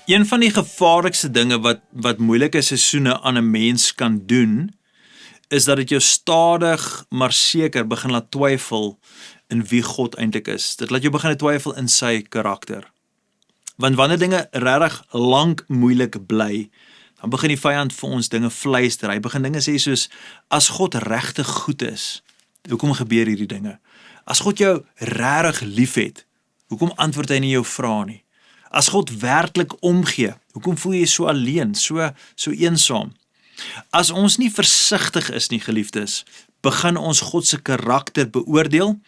Een van die gevaarlikste dinge wat moeilike seisoene aan 'n mens kan doen, is dat dit jou stadig, maar seker begin laat twyfel in wie God eintlik is. Dit laat jou begin twyfel in sy karakter. Want wanneer dinge regtig lank moeilik bly, dan begin die vyand vir ons dinge fluister. Hy begin dinge sê soos, as God regtig goed is, hoekom gebeur hierdie dinge? As God jou regtig liefhet, hoekom antwoord hy nie jou vrae nie? As God werklik omgee, hoekom voel jy so alleen, so eensaam? As ons nie versigtig is nie, geliefdes, begin ons God se karakter beoordeel,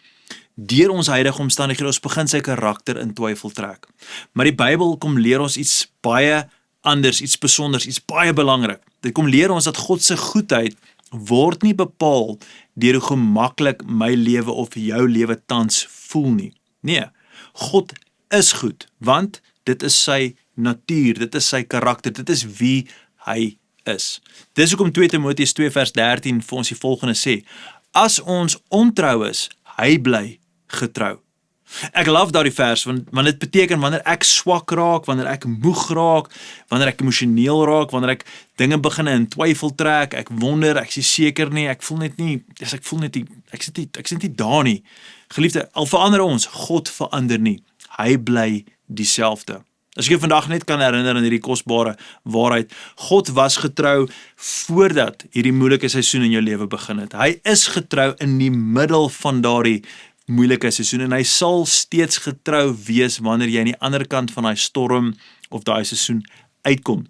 deur ons huidige omstandighede, ons begin sy karakter in twyfel trek. Maar die Bybel kom leer ons iets baie anders, iets besonders, iets baie belangrik. Dit kom leer ons dat God se goedheid word nie bepaal deur hoe gemaklik my lewe of jou lewe tans voel nie. Nee, God is goed, want dit is sy natuur, dit is sy karakter, dit is wie hy is. Dis hoekom 2 Timoteus 2 vers 13 vir ons die volgende sê, as ons ontrou is, hy bly getrou. Ek love daardie vers, want dit beteken wanneer ek swak raak, wanneer ek moeg raak, wanneer ek emosioneel raak, wanneer ek dinge begin in twyfel trek, ek wonder, ek is seker nie, ek sit nie daar nie. Geliefde, al verander ons, God verander nie. Hy bly dieselfde. As ek jou vandag net kan herinner aan hierdie kosbare waarheid, God was getrou voordat hierdie moeilike seisoen in jou lewe begin het. Hy is getrou in die middel van daardie moeilike seisoen en hy sal steeds getrou wees wanneer jy aan die ander kant van daai storm of daai seisoen uitkom.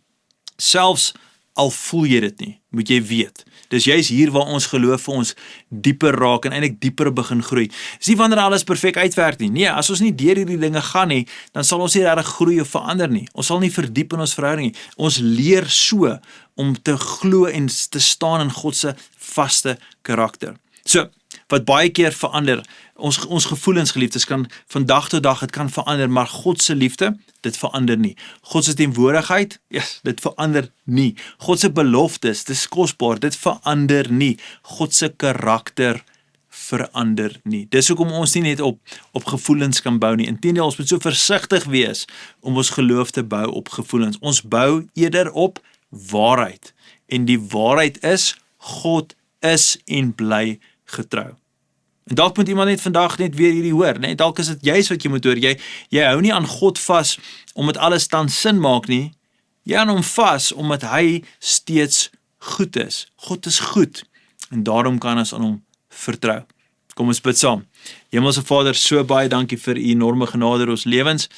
Selfs al voel jy dit nie, moet jy weet. Dis juist hier waar ons geloof vir ons dieper raak en eintlik dieper begin groei. Dis nie wanneer alles perfek uitwerk nie. Nee, as ons nie deur hierdie dinge gaan nie, dan sal ons nie regtig groei of verander nie. Ons sal nie verdiep in ons verhouding nie. Ons leer so om te glo en te staan in God se vaste karakter. So, wat baie keer verander, ons gevoelens, geliefdes, kan van dag tot dag, het kan verander, maar God se liefde, dit verander nie. God se teenwoordigheid, yes, dit verander nie. God se beloftes, dis kosbaar, dit verander nie. God se karakter verander nie. Dis hoekom ons nie net op gevoelens kan bou nie. Inteendeel, ons moet so versigtig wees om ons geloof te bou op gevoelens. Ons bou eerder op waarheid. En die waarheid is, God is en bly getrou. En dalk moet iemand net vandag net weer hierdie hoor, nee? Dalk is dit juist wat jy moet hoor, jy hou nie aan God vas, omdat alles dan sin maak nie, jy aan hom vas, omdat hy steeds goed is. God is goed, en daarom kan ons aan hom vertrou. Kom ons bid saam. Hemelse Vader, so baie dankie vir u enorme genade in ons lewens,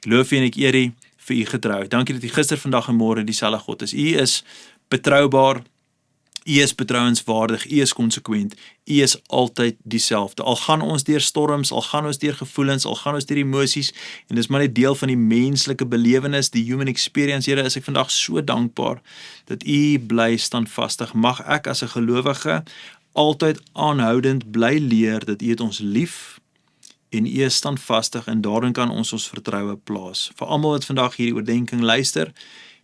ek loof u en ek eer u vir u getrou. Dankie dat u gister, vandag en môre dieselfde God is. U is betroubaar, U is betrouenswaardig, U is konsekwent, U is altyd dieselfde. Al gaan ons deur storms, al gaan ons deur gevoelens, al gaan ons deur emosies, en dis maar net deel van die menslike belewenis, die human experience, Here, is ek vandag so dankbaar, dat U bly standvastig. Mag ek as 'n gelowige altyd aanhoudend bly leer, dat U het ons lief, en U is standvastig, en daarin kan ons vertroue plaas. Vir almal wat vandag hierdie oordenking luister,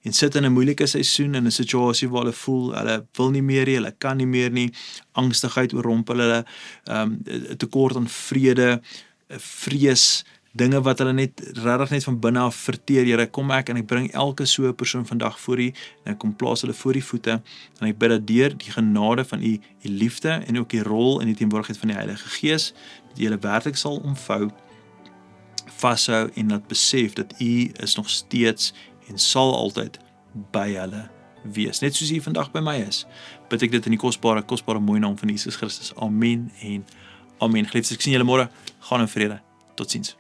en sit in 'n moeilike seisoen, in 'n situasie waar hulle voel, hulle wil nie meer nie, hulle kan nie meer nie, angstigheid oorrompel hulle, tekort aan vrede, vrees, dinge wat hulle regtig net van binne af verteer. Here, kom ek en ek bring elke so 'n persoon vandag voor U, en ek kom plaas hulle voor U voete, en ek bid dat deur die genade van U liefde, en ook die rol en die teenwoordigheid van die Heilige Gees, dat U hulle werklik sal omvou, vashou, en dat besef dat U is nog steeds en sal altyd by hulle wees. Net soos U vandag by my is, bid ek dit in die kosbare mooi naam van Jesus Christus. Amen en amen. Geliefdes, ek sien julle môre. Gaan in vrede. Totsiens.